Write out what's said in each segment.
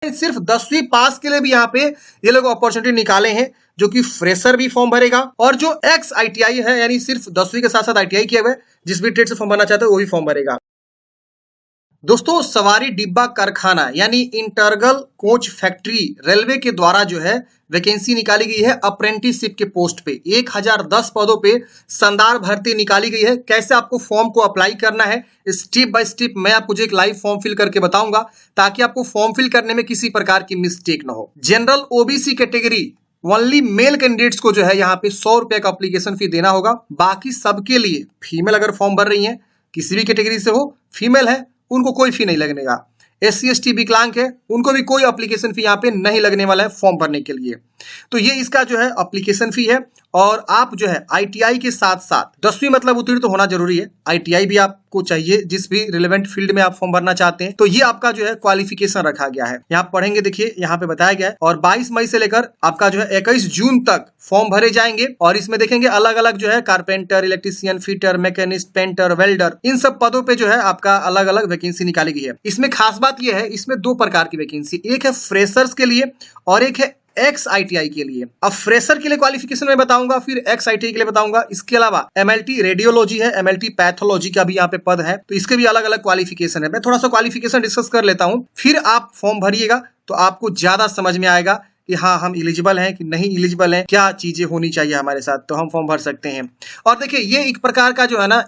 सिर्फ 10वीं पास के लिए भी यहाँ पे ये लोग अपॉर्चुनिटी निकाले हैं, जो कि फ्रेशर भी फॉर्म भरेगा और जो एक्स आईटीआई है यानी सिर्फ 10वीं के साथ साथ आईटीआई किया हुआ है, जिस भी ट्रेड से फॉर्म भरना चाहते हो वो भी फॉर्म भरेगा। दोस्तों, सवारी डिब्बा कारखाना यानी इंटरगल कोच फैक्ट्री रेलवे के द्वारा जो है वैकेंसी निकाली गई है अप्रेंटिसशिप के पोस्ट पे। 1010 पदों पे शानदार भर्ती निकाली गई है। कैसे आपको फॉर्म को अप्लाई करना है स्टेप बाय स्टेप मैं आपको जो एक लाइव फॉर्म फिल करके बताऊंगा, ताकि आपको फॉर्म फिल करने में किसी प्रकार की मिस्टेक ना हो। General OBC category only male candidates को जो है यहाँ पे 100 रुपए का अप्लीकेशन फी देना होगा। बाकी सबके लिए फीमेल अगर फॉर्म भर रही है, किसी भी कैटेगरी से हो, फीमेल है, उनको कोई फी नहीं लगनेगा। SC ST विकलांग है, उनको भी कोई एप्लीकेशन फी यहाँ पे नहीं लगने वाला है फॉर्म भरने के लिए। तो ये इसका जो है एप्लीकेशन फी है। और आप जो है ITI के साथ साथ 10वीं मतलब उत्तीर्ण तो होना जरूरी है, ITI भी आपको चाहिए जिस भी रिलेवेंट फील्ड में आप फॉर्म भरना चाहते हैं। तो ये आपका जो है क्वालिफिकेशन रखा गया है। यहाँ पढ़ेंगे, देखिए यहाँ पे बताया गया है। और 22 मई से लेकर आपका जो है 21 जून तक फॉर्म भरे जाएंगे। और इसमें देखेंगे अलग अलग जो है carpenter, electrician, fitter, machinist, painter, welder, इन सब पदों पे जो है आपका अलग अलग वैकेंसी निकाली गई है। इसमें खास बात यह है, इसमें 2 प्रकार की वैकेंसी, एक है फ्रेशर्स के लिए और एक है एक्स आईटीआई के लिए। अब फ्रेशर के लिए क्वालिफिकेशन में बताऊंगा, फिर एक्स आईटीआई के लिए बताऊंगा। इसके अलावा MLT रेडियोलॉजी है, MLT पैथोलॉजी का भी यहाँ पे पद है, तो इसके भी अलग अलग क्वालिफिकेशन है। मैं थोड़ा सा क्वालिफिकेशन डिस्कस कर लेता हूँ, फिर आप फॉर्म भरिएगा तो आपको ज्यादा समझ में आएगा कि हाँ हम एलिजिबल हैं कि नहीं एलिजिबल हैं, क्या चीजें होनी चाहिए हमारे साथ, तो हम फॉर्म भर सकते हैं। और देखिए ये एक प्रकार का जो है ना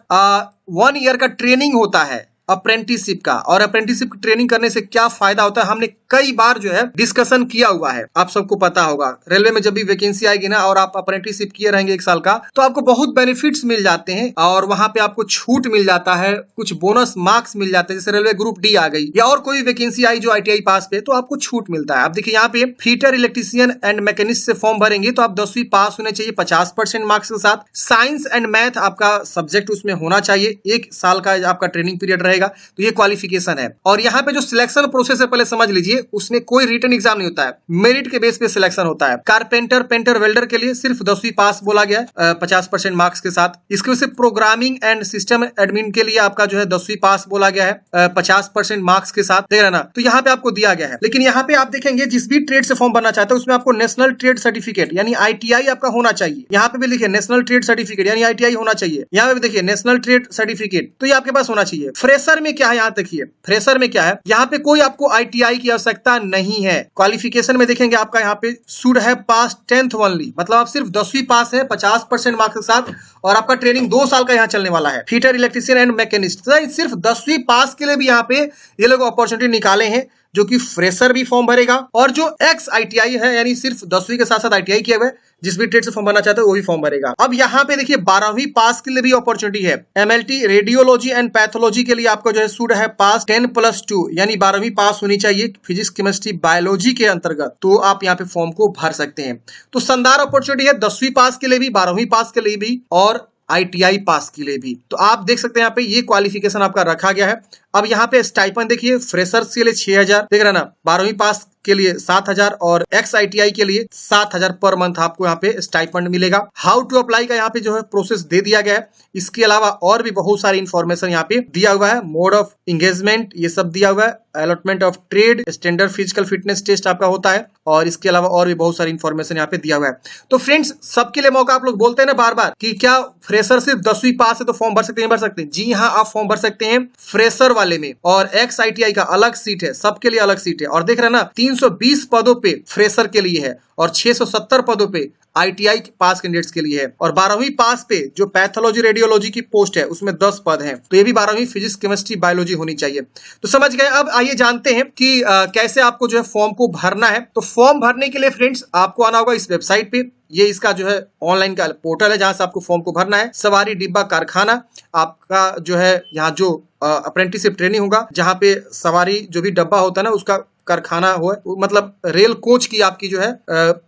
1 ईयर का ट्रेनिंग होता है अप्रेंटिसशिप का। और अप्रेंटिसशिप की ट्रेनिंग करने से क्या फायदा होता है, हमने कई बार जो है डिस्कशन किया हुआ है, आप सबको पता होगा। रेलवे में जब भी वैकेंसी आएगी ना और आप अप्रेंटिसशिप किए रहेंगे 1 साल का, तो आपको बहुत बेनिफिट्स मिल जाते हैं और वहां पे आपको छूट मिल जाता है, कुछ बोनस मार्क्स मिल जाते हैं। जैसे रेलवे ग्रुप डी आ गई या और कोई वैकेंसी आई जो ITI पास पे, तो आपको छूट मिलता है। अब देखिए यहाँ पे फिटर, इलेक्ट्रीशियन एंड मैकेनिस्ट से फॉर्म भरेंगे तो आप 10वीं पास होने चाहिए 50% मार्क्स के साथ। साइंस एंड मैथ आपका सब्जेक्ट उसमें होना चाहिए। 1 साल का आपका ट्रेनिंग पीरियड रहेगा, तो ये क्वालिफिकेशन है। और यहाँ पे जो सिलेक्शन प्रोसेस है पहले समझ लीजिए, उसमें कोई रिटन एग्जाम नहीं होता है, मेरिट के बेस पे सिलेक्शन होता है। कारपेंटर, पेंटर, वेल्डर के लिए सिर्फ 10वीं पास बोला गया है 50% मार्क्स के साथ। इसके वजह से प्रोग्रामिंग एंड सिस्टम एडमिन के लिए आपका जो है 10वीं पास बोला गया है 50% मार्क्स के साथ, देख रहे ना। तो यहाँ पे आपको दिया गया है। लेकिन यहाँ पे आप देखेंगे जिस भी ट्रेड से फॉर्म भरना चाहते हैं उसमें आपको नेशनल ट्रेड सर्टिफिकेट यानी ITI आपका होना चाहिए। यहाँ पे भी लिखिए नेशनल ट्रेड सर्टिफिकेट यानी ITI होना चाहिए। यहाँ पे भी देखिए नेशनल ट्रेड सर्टिफिकेट, तो ये आपके पास होना चाहिए। फ्रेशर में क्या है, यहाँ देखिए फ्रेशर में क्या है, यहाँ पे कोई आपको ITI की आवश्यकता नहीं है। क्वालिफिकेशन में देखेंगे आपका यहाँ पे शुड है पास 10th ओनली, मतलब आप सिर्फ 10वीं पास है 50% मार्क्स के साथ, और आपका ट्रेनिंग 2 साल का यहाँ चलने वाला है। फिटर, इलेक्ट्रीशियन एंड मैकेनिस्ट, सिर्फ 10वीं पास के लिए भी यहाँ पे ये लोग अपॉर्चुनिटी निकाले हैं, जो कि फ्रेशर भी फॉर्म भरेगा और जो एक्स ITI है यानी सिर्फ 10वीं के साथ साथ ITI किया हुआ है, जिस भी ट्रेड से फॉर्म भरना चाहते हो वो भी फॉर्म भरेगा। अब यहाँ पे देखिए 12वीं पास के लिए भी अपॉर्चुनिटी है। MLT रेडियोलॉजी एंड पैथोलॉजी के लिए आपको जो है शुड है पास 10+2 यानी 12वीं पास होनी चाहिए फिजिक्स, केमिस्ट्री, बायोलॉजी के अंतर्गत, तो आप यहाँ पे फॉर्म को भर सकते हैं। तो शानदार अपॉर्चुनिटी है 10वीं पास के लिए भी, 12वीं पास के लिए भी और ITI पास के लिए भी। तो आप देख सकते हैं यहाँ पे ये क्वालिफिकेशन आपका रखा गया है। अब यहाँ पे स्टाइपेंड देखिए, फ्रेशर्स के लिए 6000, देख रहे ना, 12वीं पास के लिए 7000 और एक्स ITI के लिए 7000 पर मंथ आपको यहाँ पे स्टाइपेंड मिलेगा। हाउ टू अप्लाई का यहाँ पे जो है प्रोसेस दे दिया गया है। इसके अलावा और भी बहुत सारी इंफॉर्मेशन यहाँ पे दिया हुआ है, मोड ऑफ एंगेजमेंट ये सब दिया हुआ है, allotment of trade, standard physical fitness test आपका होता है, और इसके अलावा और भी बहुत सारी इंफॉर्मेशन यहाँ पे दिया हुआ है। तो फ्रेंड्स, सबके लिए मौका, आप लोग बोलते हैं ना बार बार कि क्या फ्रेशर सिर्फ 10वीं पास है तो फॉर्म भर सकते हैं, भर सकते हैं। जी हाँ, आप फॉर्म भर सकते हैं फ्रेशर वाले में, और एक्स ITI का अलग सीट है, सबके लिए अलग सीट है। और देख रहे हैं ना 320 पदों पे फ्रेशर के लिए है और 670 पदों पे ITI पास कैंडिडेट्स के लिए है। और 12वीं पास पे जो पैथोलॉजी रेडियोलॉजी की पोस्ट है उसमें 10 पद हैं, तो ये भी 12वीं फिजिक्स, केमिस्ट्री, बायोलॉजी होनी चाहिए। तो समझ गए। अब आइए जानते हैं कि कैसे आपको जो है फॉर्म को भरना है। तो फॉर्म भरने के लिए फ्रेंड्स आपको आना होगा इस वेबसाइट पे। ये इसका जो है ऑनलाइन का पोर्टल है जहां से आपको फॉर्म को भरना है। सवारी डिब्बा कारखाना आपका जो है, यहाँ जो अप्रेंटिसशिप ट्रेनिंग होगा, जहाँ पे सवारी जो भी डब्बा होता है ना उसका कारखाना हो, मतलब रेल कोच की आपकी जो है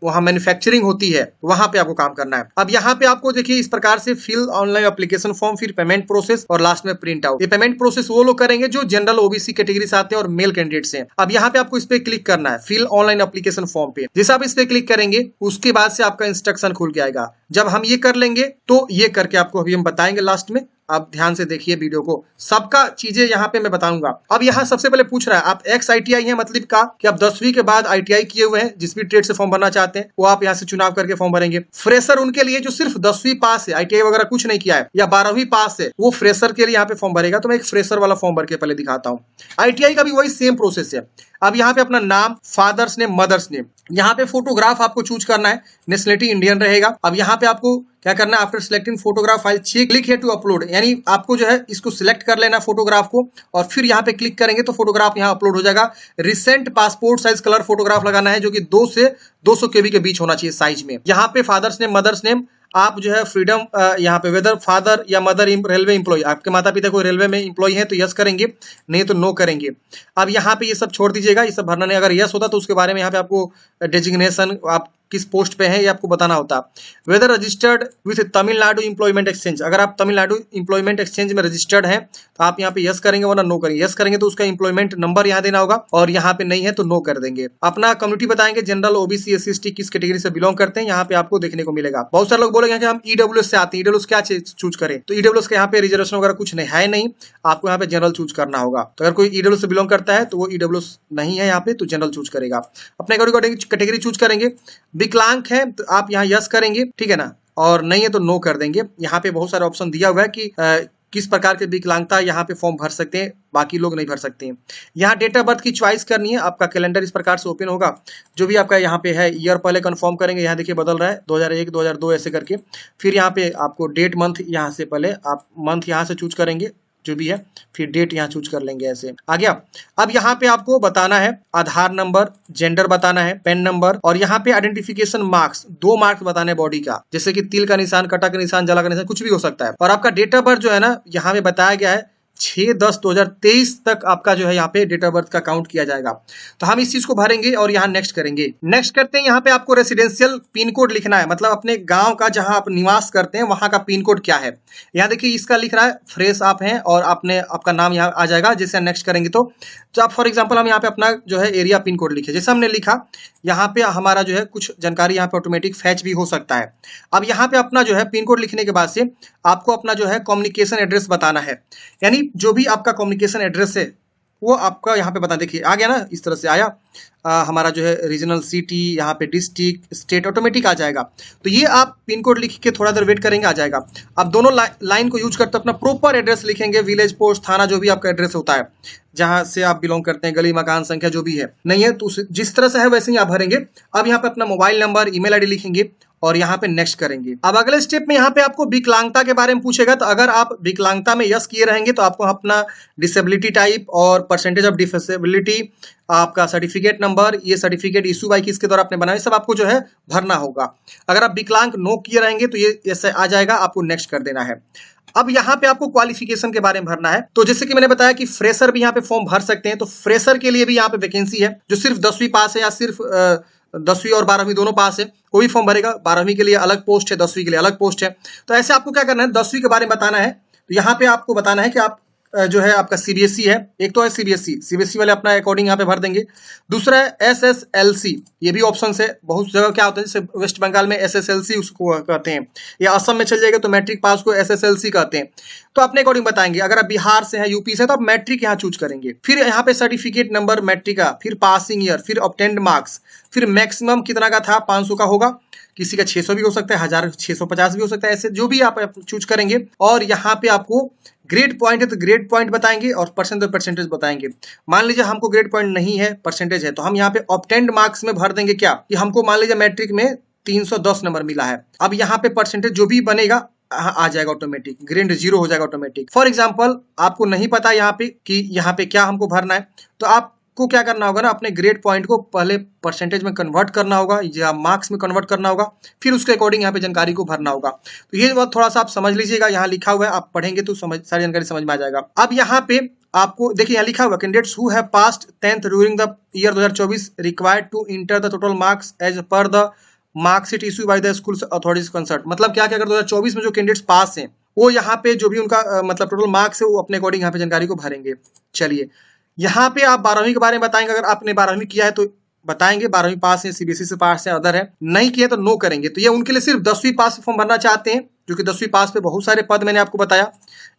वहाँ मैन्युफैक्चरिंग होती है, वहां पे आपको काम करना है। अब यहाँ पे आपको देखिए इस प्रकार से फिल ऑनलाइन एप्लीकेशन फॉर्म, फिर पेमेंट प्रोसेस और लास्ट में प्रिंट आउट। ये पेमेंट प्रोसेस वो लोग करेंगे जो जनरल OBC कैटेगरी से आते हैं और मेल कैंडिडेट्स हैं। अब यहाँ पे आपको इस पे क्लिक करना है फिल ऑनलाइन एप्लीकेशन फॉर्म पे। जैसे आप इस पे क्लिक करेंगे उसके बाद से आपका इंस्ट्रक्शन खुल के आएगा। जब हम ये कर लेंगे तो ये करके आपको अभी हम बताएंगे लास्ट में। आप ध्यान से देखिए वीडियो को, सबका चीजें यहाँ पे मैं बताऊंगा। अब यहाँ सबसे पहले पूछ रहा है आप एक्स ITI है, मतलब का कि आप 10वीं के बाद ITI किए हुए हैं, जिस भी ट्रेड से फॉर्म भरना चाहते हैं वो आप यहाँ से चुनाव करके फॉर्म भरेंगे। फ्रेशर उनके लिए जो सिर्फ 10वीं पास है, ITI वगैरह कुछ नहीं किया है, या 12वीं पास है, वो फ्रेशर के लिए यहाँ पे फॉर्म भरेगा। तो मैं एक फ्रेशर वाला फॉर्म भर के पहले दिखाता हूँ। ITI का भी वही सेम प्रोसेस है। अब यहाँ पे अपना नाम, फादर्स नेम, मदर्स नेम, यहाँ पे फोटोग्राफ आपको चूज करना है, नेशनलिटी इंडियन रहेगा। अब यहाँ पे आपको क्या करना है, after selecting photograph file check click है टू अपलोड, यानी आपको जो है इसको सिलेक्ट कर लेना फोटोग्राफ को, और फिर यहाँ पे क्लिक करेंगे तो फोटोग्राफ यहाँ अपलोड हो जाएगा। Recent passport size colour photograph लगाना है, जो कि 2 से 200 KB के बीच होना चाहिए साइज में। यहाँ पे फादर्स नेम, मदर्स नेम, आप जो है फ्रीडम यहाँ पे वेदर फादर या मदर रेलवे एम्प्लॉय, आपके माता पिता कोई रेलवे में एम्प्लॉय है तो यस करेंगे, नहीं तो नो करेंगे। अब यहाँ पे ये सब छोड़ दीजिएगा, ये सब भरना नहीं। अगर यस होता तो उसके बारे में यहाँ पे आपको डेजिग्नेशन, आप किस पोस्ट पे है ये आपको बताना होता। Whether registered with Tamil Nadu employment exchange, अगर आप तमिलनाडु एम्प्लॉयमेंट एक्सचेंज में रजिस्टर्ड हैं तो आप यहाँ पे यस करेंगे वरना नो करेंगे। यस करेंगे तो उसका एम्प्लॉयमेंट नंबर यहाँ देना होगा, और यहाँ पे नहीं है तो नो कर देंगे। अपना कम्युनिटी बताएंगे, जनरल, OBC, SC, ST किस कैटेगरी से बिलोंग करते हैं, यहाँ पे आपको देखने को मिलेगा। बहुत सारे लोग बोलेंगे कि हम EWS से आते हैं, EWS क्या चूज करें, तो EWS का यहाँ पे रिजर्वेशन वगैरह कुछ नहीं है, नहीं, आपको यहाँ पे जनरल चूज करना होगा। तो अगर कोई EWS से बिलोंग करता है तो वो EWS नहीं है यहाँ पे, तो जनरल चूज करेगा। अपने कैटेगरी चूज करेंगे। विकलांग है तो आप यहाँ यस करेंगे, ठीक है ना, और नहीं है तो नो कर देंगे। यहाँ पे बहुत सारे ऑप्शन दिया हुआ है कि किस प्रकार के विकलांगता यहाँ पे फॉर्म भर सकते हैं, बाकी लोग नहीं भर सकते हैं। यहाँ डेट ऑफ बर्थ की चॉइस करनी है। आपका कैलेंडर इस प्रकार से ओपन होगा, जो भी आपका यहाँ पे है ईयर पहले कंफर्म करेंगे। यहाँ देखिए बदल रहा है 2001, 2002 ऐसे करके। फिर यहाँ पे आपको डेट, मंथ, यहाँ से पहले आप मंथ यहाँ से चूज करेंगे जो भी है, फिर डेट यहाँ चूज कर लेंगे, ऐसे आ गया। अब यहाँ पे आपको बताना है आधार नंबर, जेंडर बताना है, पेन नंबर, और यहाँ पे आइडेंटिफिकेशन मार्क्स, 2 मार्क्स बताने हैं बॉडी का, जैसे कि तिल का निशान, कटा का निशान, जला का निशान, कुछ भी हो सकता है। और आपका डेट ऑफ बर्थ जो है ना, यहाँ पे बताया गया है 6/10/2023 तक आपका जो है यहाँ पे डेट ऑफ बर्थ का काउंट किया जाएगा। तो हम इस चीज को भरेंगे और यहाँ नेक्स्ट करेंगे। नेक्स्ट करते हैं, यहाँ पे आपको रेसिडेंशियल पिन कोड लिखना है, मतलब अपने गांव का जहां आप निवास करते हैं वहां का पिन कोड क्या है। यहाँ देखिए इसका लिख रहा है, फ्रेश आप हैं और आपने आपका नाम यहाँ आ जाएगा। जैसे नेक्स्ट करेंगे तो आप फॉर एग्जाम्पल हम यहाँ पे अपना जो है एरिया पिन कोड लिखे, जैसे हमने लिखा, यहाँ पे हमारा जो है कुछ जानकारी यहाँ पे ऑटोमेटिक फैच भी हो सकता है। अब यहाँ पे अपना जो है पिन कोड लिखने के बाद से आपको अपना जो है कम्युनिकेशन एड्रेस बताना है, यानी जो भी आपका कम्युनिकेशन एड्रेस है वो आपका यहाँ पे बता। देखिए आ गया ना, इस तरह से आया। हमारा जो है रीजनल, सिटी, यहाँ पे डिस्ट्रिक्ट, स्टेट ऑटोमेटिक आ जाएगा। तो ये आप पिन कोड लिख के थोड़ा देर वेट करेंगे, आ जाएगा। अब दोनों लाइन को यूज करते अपना प्रॉपर एड्रेस लिखेंगे, विलेज, पोस्ट, थाना, जो भी आपका एड्रेस होता है जहां से आप बिलोंग करते हैं, गली, मकान संख्या जो भी है, नहीं है तो जिस तरह से है वैसे ही आप भरेंगे। अब यहाँ पे अपना मोबाइल नंबर, email ID लिखेंगे और यहाँ पे नेक्स्ट करेंगे। अब अगले स्टेप में यहाँ पे आपको विकलांगता के बारे में पूछेगा, तो अगर आप विकलांगता में यस किए रहेंगे तो आपको अपना डिसेबिलिटी टाइप और परसेंटेज ऑफ डिसेबिलिटी, आपका सर्टिफिकेट नंबर, ये सर्टिफिकेट इशू बाई किसके द्वारा आपने बनाया, सब आपको जो है भरना होगा। अगर आप विकलांग नो किए रहेंगे तो ये ऐसे आ जाएगा, आपको नेक्स्ट कर देना है। अब यहाँ पे आपको क्वालिफिकेशन के बारे में भरना है। तो जैसे कि मैंने बताया कि फ्रेशर भी यहाँ पे फॉर्म भर सकते हैं, तो फ्रेशर के लिए भी यहाँ पे वैकेंसी है, जो सिर्फ 10वीं पास है या सिर्फ 10वीं और 12वीं दोनों पास है, कोई फॉर्म भरेगा। 12वीं के लिए अलग पोस्ट है, 10वीं के लिए अलग पोस्ट है। तो ऐसे आपको क्या करना है, 10वीं के बारे में बताना है। तो यहाँ पे आपको बताना है कि आप जो है आपका CBSE है, एक तो है CBSE वाले अपना अकॉर्डिंग यहाँ पे भर देंगे। दूसरा है SSLC, ये भी ऑप्शन है। बहुत जगह क्या होता है, जैसे वेस्ट बंगाल में SSLC उसको कहते हैं, या असम में चल जाएगा तो मैट्रिक पास को SSLC कहते हैं। तो अपने अकॉर्डिंग बताएंगे। अगर आप बिहार से हैं, यूपी से, तो आप मैट्रिक यहाँ चूज करेंगे। फिर यहाँ पे सर्टिफिकेट नंबर मैट्रिक का, फिर पासिंग ईयर, फिर ऑब्टेन्ड मार्क्स, फिर मैक्सिमम कितना का था, 500 का होगा, किसी का 600 भी हो सकता है, 1650 भी हो सकता है, ऐसे जो भी आप चूज करेंगे। और यहाँ पे आपको ग्रेड पॉइंट है तो ग्रेड पॉइंट बताएंगे और परसेंटेज बताएंगे। मान लीजिए हमको ग्रेड पॉइंट नहीं है, परसेंटेज है, तो हम यहाँ पे ऑब्टेन्ड मार्क्स में भर देंगे क्या, कि हमको मान लीजिए मैट्रिक में 310 नंबर मिला है। अब यहाँ पे परसेंटेज जो भी बनेगा आ जाएगा ऑटोमेटिक, ग्रेड 0 हो जाएगा ऑटोमेटिक। फॉर एग्जाम्पल आपको नहीं पता यहाँ पे कि यहाँ पे क्या हमको भरना है, तो आपको क्या करना होगा ना, अपने ग्रेड पॉइंट को पहले परसेंटेज में कन्वर्ट करना होगा या मार्क्स में कन्वर्ट करना होगा, फिर उसके अकॉर्डिंग यहाँ पे जानकारी को भरना होगा। तो ये बात थोड़ा सा आप समझ लीजिएगा, यहाँ लिखा हुआ है, आप पढ़ेंगे तो सारी जानकारी समझ में आ जाएगा। अब यहाँ पे आपको देखिए यहाँ लिखा हुआ, candidates who have passed 10th during the year 2024 required to enter the total marks as per the marksheet issue by the school authorities concerned. मतलब क्या क्या, अगर 2024 में जो कैंडिडेट्स पास हैं वो यहाँ पे जो भी उनका मतलब टोटल मार्क्स है वो अपने अकॉर्डिंग यहाँ पे जानकारी को भरेंगे। चलिए यहाँ पे आप 12वीं के बारे में बताएंगे। अगर आपने 12वीं किया है तो बताएंगे 12वीं पास है, सीबीएसई से पास है, अदर है, नहीं किए तो नो करेंगे। तो ये उनके लिए सिर्फ 10वीं पास फॉर्म भरना चाहते हैं, जो कि 10वीं पास पे बहुत सारे पद मैंने आपको बताया।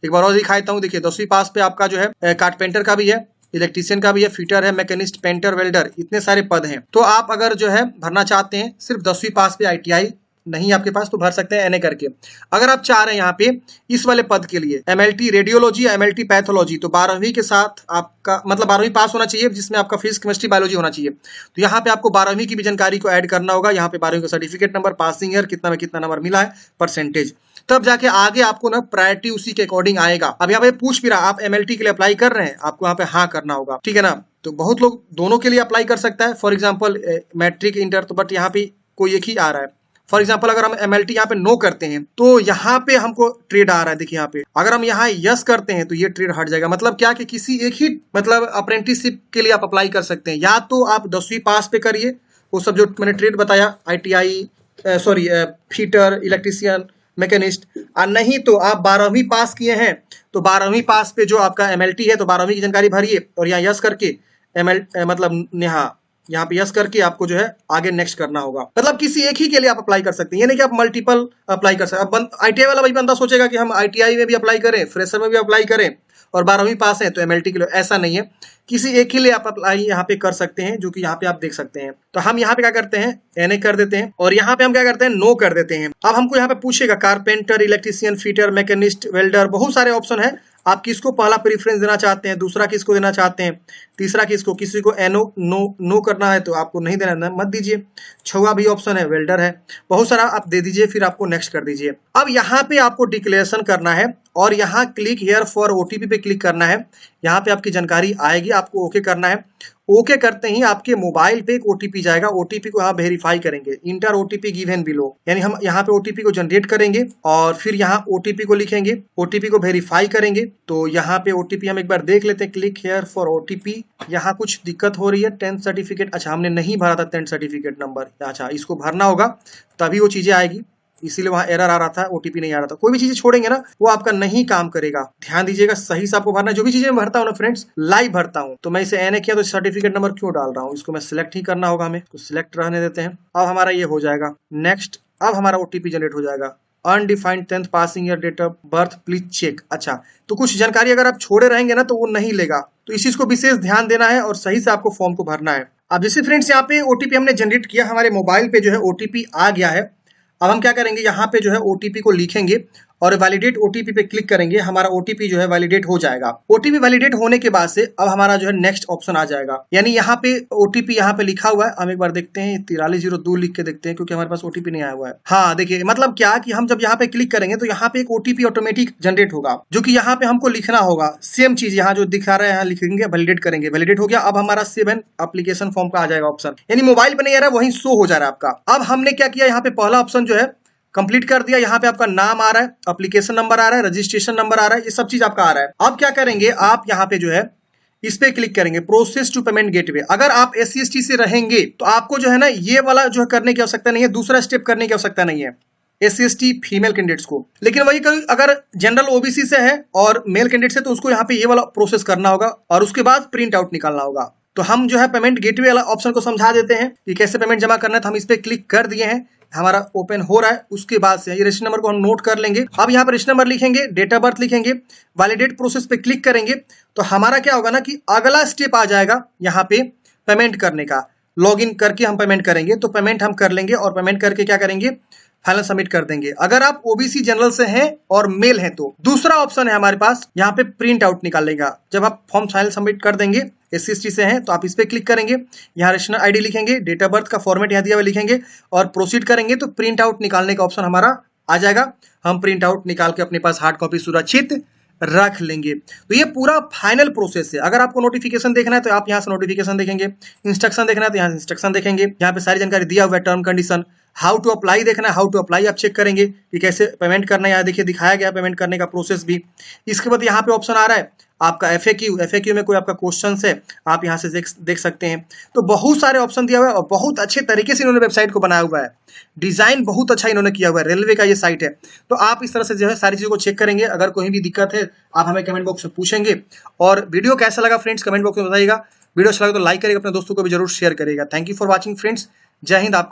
एक बार और दिखा देता हूँ। देखिए 10वीं पास पे आपका जो है कारपेंटर का भी है, इलेक्ट्रीशियन का भी है, फिटर है, मैकेनिस्ट, पेंटर, वेल्डर, इतने सारे पद हैं। तो आप अगर जो है भरना चाहते हैं सिर्फ 10वीं पास पे, ITI नहीं आपके पास, तो भर सकते हैं NA करके। अगर आप चाह रहे हैं यहाँ पे इस वाले पद के लिए MLT रेडियोलॉजी, MLT पैथोलॉजी, तो 12वीं के साथ आपका मतलब 12वीं पास होना चाहिए, जिसमें आपका फिजिक्स, केमिस्ट्री, बायोलॉजी होना चाहिए। तो यहाँ पे आपको 12वीं की भी जानकारी को ऐड करना होगा। यहाँ पे 12वीं का सर्टिफिकेट नंबर, पासिंग ईयर, कितना में कितना नंबर मिला है, परसेंटेज, तब जाके आगे आपको ना प्रायोरिटी उसी के अकॉर्डिंग आएगा। अब यहाँ पे पूछ भी रहा आप MLT के लिए अप्लाई कर रहे हैं, आपको यहाँ पे हाँ करना होगा, ठीक है ना। तो बहुत लोग दोनों के लिए अप्लाई कर सकता है, फॉर एग्जाम्पल मैट्रिक, इंटर, तो बट यहाँ पे कोई एक ही आ रहा है। फॉर एग्जाम्पल अगर हम MLT यहाँ पे नो करते हैं तो यहाँ पे हमको ट्रेड आ रहा है। देखिए यहाँ पे अगर हम यहाँ यस करते हैं तो ये ट्रेड हट जाएगा। मतलब क्या कि किसी एक ही मतलब अप्रेंटिसशिप के लिए आप अप्लाई कर सकते हैं। या तो आप 10वीं पास पे करिए, वो सब जो मैंने ट्रेड बताया, ITI, sorry fitter, electrician, machinist, और नहीं तो आप 12वीं पास किए हैं तो 12वीं पास पे जो आपका MLT है तो 12वीं की जानकारी भरिए और यहाँ यस करके मतलब यहाँ पे यस करके आपको जो है आगे नेक्स्ट करना होगा। मतलब किसी एक ही के लिए आप अप्लाई कर सकते हैं, ये नहीं कि आप मल्टीपल अप्लाई कर सकते। अब ITI वाला भाई बंदा सोचेगा कि हम ITI में भी अप्लाई करें, फ्रेशर में भी अप्लाई करें और 12वीं पास है तो MLT के लिए, ऐसा नहीं है। किसी एक ही लिए आप अप्लाई यहाँ पे कर सकते हैं, जो कि यहाँ पे आप देख सकते हैं। तो हम यहाँ पे क्या करते हैं, NA कर देते हैं और यहाँ पे हम क्या करते हैं, नो कर देते हैं। अब हमको यहाँ पे पूछेगा carpenter, electrician, fitter, machinist, welder, बहुत सारे ऑप्शन है। आप किसको पहला प्रेफरेंस देना चाहते हैं, दूसरा किसको देना चाहते हैं, तीसरा किसको, किसी को नो करना है तो आपको नहीं देना, मत दीजिए। 6वां भी ऑप्शन है, वेल्डर है, बहुत सारा आप दे दीजिए, फिर आपको नेक्स्ट कर दीजिए। अब यहाँ पे आपको डिक्लेरेशन करना है और यहाँ क्लिक हियर फॉर OTP पे क्लिक करना है। यहाँ पे आपकी जानकारी आएगी, आपको ओके करना है। ओके करते ही आपके मोबाइल पे एक OTP जाएगा, OTP को यहाँ वेरीफाई करेंगे, इंटर OTP गिवन बिलो, यानी हम यहाँ पे OTP को जनरेट करेंगे और फिर यहाँ OTP को लिखेंगे, OTP को वेरीफाई करेंगे। तो यहाँ पे OTP हम एक बार देख लेते हैं, क्लिक हेयर फॉर OTP। यहाँ कुछ दिक्कत हो रही है, 10th सर्टिफिकेट, अच्छा हमने नहीं भरा था 10th सर्टिफिकेट नंबर, अच्छा इसको भरना होगा तभी वो चीजें आएगी, इसीलिए वहां एरर आ रहा था, OTP नहीं आ रहा था। कोई भी चीजें छोड़ेंगे ना वो आपका नहीं काम करेगा, ध्यान दीजिएगा, सही से आपको भरना है। जो भी चीजें मैं भरता हूँ ना फ्रेंड्स, लाइव भरता हूँ। तो मैं इसे NA किया तो सर्टिफिकेट नंबर क्यों डाल रहा हूँ, इसको मैं सिलेक्ट ही करना होगा, हमें तो सिलेक्ट रहने देते हैं। अब हमारा ये हो जाएगा नेक्स्ट। अब हमारा OTP जनरेट हो जाएगा, undefined 10th passing year, date of birth please check. अच्छा तो कुछ जानकारी अगर आप छोड़े रहेंगे ना तो वो नहीं लेगा, तो इस चीज को विशेष ध्यान देना है और सही से आपको फॉर्म को भरना है। अब जैसे फ्रेंड्स यहाँ पे OTP हमने जनरेट किया, हमारे मोबाइल पे जो है OTP आ गया है। अब हम क्या करेंगे, यहाँ पे जो है OTP को लिखेंगे और वैलिडेट OTP पे क्लिक करेंगे, हमारा OTP जो है वैलिडेट हो जाएगा। OTP वैलिडेट होने के बाद से अब हमारा जो है नेक्स्ट ऑप्शन आ जाएगा, यानी यहाँ पे OTP यहाँ पे लिखा हुआ है। हम एक बार देखते हैं, 4302 लिख के देखते हैं, क्योंकि हमारे पास OTP नहीं आया हुआ है। हाँ देखिए, मतलब क्या कि हम जब यहाँ पे क्लिक करेंगे तो यहाँ पे एक OTP ऑटोमेटिक जनरेट होगा, जो कि यहाँ पे हमको लिखना होगा। सेम चीज यहाँ जो दिखा रहे हैं, यहाँ लिखेंगे, वैलिडेट करेंगे, वैलिडेट हो गया। अब हमारा सेव एन एप्लीकेशन फॉर्म का आ जाएगा ऑप्शन, यानी मोबाइल पे नहीं आ रहा है, वहीं शो हो जा रहा है आपका। अब हमने क्या किया, यहाँ पे पहला ऑप्शन जो है कंप्लीट कर दिया, यहाँ पे आपका नाम आ रहा है, एप्लीकेशन नंबर आ रहा है, रजिस्ट्रेशन नंबर आ रहा है, ये सब चीज आपका आ रहा है। अब क्या करेंगे, आप यहाँ पे जो है इस पे क्लिक करेंगे, प्रोसेस टू पेमेंट गेटवे। अगर आप SC/ST से रहेंगे तो आपको जो है ना ये वाला जो है करने की आवश्यकता नहीं है, दूसरा स्टेप करने की आवश्यकता नहीं है SC/ST फीमेल कैंडिडेट्स को। लेकिन वही अगर जनरल OBC से है और मेल कैंडिडेट से, तो उसको यहाँ पे ये वाला प्रोसेस करना होगा और उसके बाद प्रिंट आउट निकालना होगा। तो हम जो है पेमेंट गेटवे वाला ऑप्शन को समझा देते हैं कि कैसे पेमेंट जमा करना है। तो हम इस पे क्लिक कर दिए हैं, हमारा ओपन हो रहा है। उसके बाद से ये रजिस्टर नंबर को हम नोट कर लेंगे। अब यहाँ पर रजिस्टर नंबर लिखेंगे, डेट ऑफ बर्थ लिखेंगे, वैलिडेट प्रोसेस पे क्लिक करेंगे तो हमारा क्या होगा ना कि अगला स्टेप आ जाएगा यहाँ पे पेमेंट करने का। लॉगिन करके हम पेमेंट करेंगे, तो पेमेंट हम कर लेंगे और पेमेंट करके क्या करेंगे, फाइनल सबमिट कर देंगे। अगर आप OBC जनरल से हैं और मेल हैं तो दूसरा ऑप्शन है हमारे पास, यहाँ पे प्रिंट आउट निकालेगा। जब आप फॉर्म फाइनल सबमिट कर देंगे, SC/ST से हैं तो आप इस पे क्लिक करेंगे, यहाँ रजिस्ट्रेशन ID लिखेंगे, डेट ऑफ बर्थ का फॉर्मेट यहाँ दिया हुआ लिखेंगे और प्रोसीड करेंगे तो प्रिंट आउट निकालने का ऑप्शन हमारा आ जाएगा। हम प्रिंट आउट निकाल के अपने पास हार्ड कॉपी सुरक्षित रख लेंगे। तो ये पूरा फाइनल प्रोसेस है। अगर आपको नोटिफिकेशन देखना है तो आप यहाँ से नोटिफिकेशन देखेंगे, इंस्ट्रक्शन देखना है तो यहाँ से इंस्ट्रक्शन देखेंगे, यहाँ पे सारी जानकारी दिया हुआ है, term condition. How to apply देखना है, हाउ टू अप्लाई आप चेक करेंगे कि कैसे पेमेंट करना है, यहाँ देखिए दिखाया गया पेमेंट करने का प्रोसेस भी। इसके बाद यहाँ पे ऑप्शन आ रहा है आपका FAQ में कोई आपका क्वेश्चन है, आप यहाँ से देख सकते हैं। तो बहुत सारे ऑप्शन दिया हुआ है और बहुत अच्छे तरीके से इन्होंने वेबसाइट को बनाया हुआ है, डिजाइन बहुत अच्छा इन्होंने किया हुआ है। रेलवे का ये साइट है, तो आप इस तरह से जो है सारी चीजों को चेक करेंगे। अगर कोई भी दिक्कत है आप हमें कमेंट बॉक्स में पूछेंगे। और वीडियो कैसा लगा फ्रेंड्स, कमेंट बॉक्स में बताइएगा। वीडियो अच्छा लगे तो लाइक करेगा, अपने दोस्तों को भी जरूर शेयर करेगा। Thank you for watching friends. जय हिंद। आप